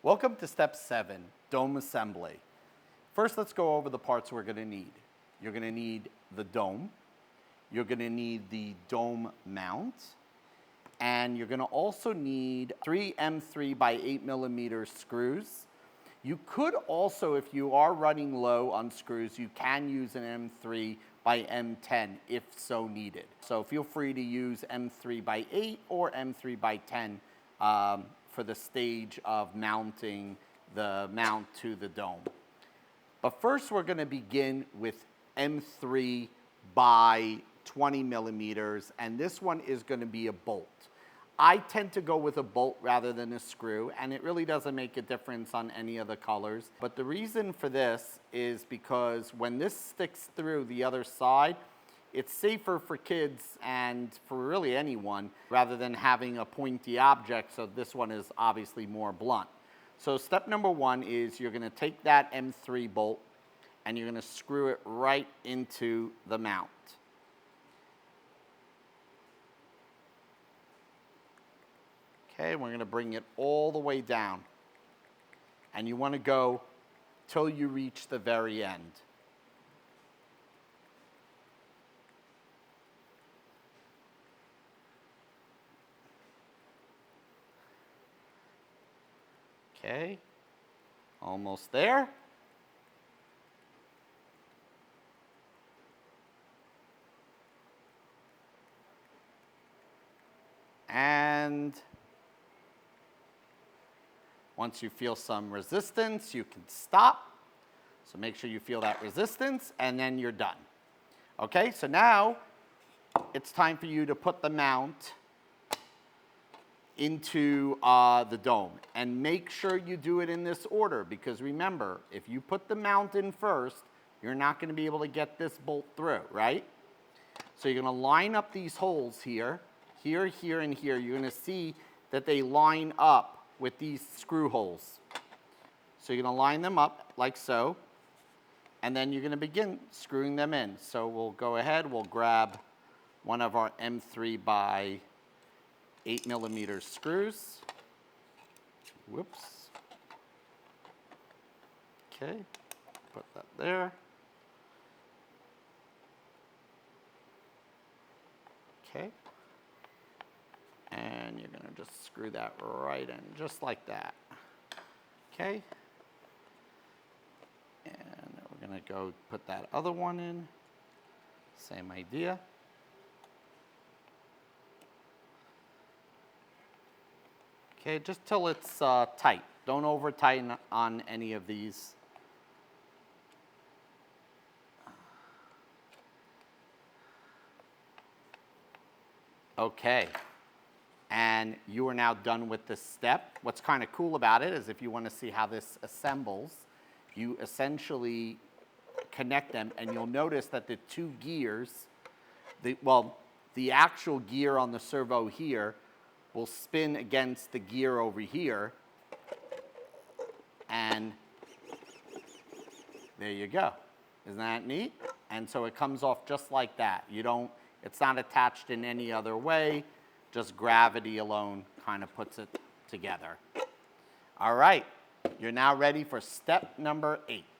Welcome to step 7, dome assembly. First, let's go over the parts we're going to need. You're going to need the dome, you're going to need the dome mount, and you're going to also need 3 M3 by 8 millimeter screws. You could also, if you are running low on screws, you can use an M3 by M10 if so needed. So feel free to use M3 by 8 or M3 by 10 for the stage of mounting the mount to the dome. But first we're going to begin with M3 by 20 millimeters, and this one is going to be a bolt. I tend to go with a bolt rather than a screw, and it really doesn't make a difference on any of the colors. But the reason for this is because when this sticks through the other side, it's safer for kids and for really anyone rather than having a pointy object, so this one is obviously more blunt. So step number 1 is you're going to take that M3 bolt and you're going to screw it right into the mount. Okay, we're going to bring it all the way down. And you want to go till you reach the very end. Okay, almost there. And once you feel some resistance, you can stop. So make sure you feel that resistance, and then you're done. Okay, so now it's time for you to put the mount into the dome. And make sure you do it in this order, because remember, if you put the mount in first, you're not going to be able to get this bolt through, right? So you're going to line up these holes here, here, here, and here. You're going to see that they line up with these screw holes. So you're going to line them up like so, and then you're going to begin screwing them in. So we'll go ahead, we'll grab one of our M3 by 8 millimeter screws. Whoops. Okay, put that there. Okay. And you're going to just screw that right in, just like that. Okay. And we're going to go put that other one in. Same idea. Okay, just till it's tight. Don't over tighten on any of these. Okay, and you are now done with this step. What's kind of cool about it is if you want to see how this assembles, you essentially connect them, and you'll notice that the two gears, the actual gear on the servo here will spin against the gear over here, and there you go. Isn't that neat? And so it comes off just like that. It's not attached in any other way, just gravity alone kind of puts it together. All right, you're now ready for step number 8.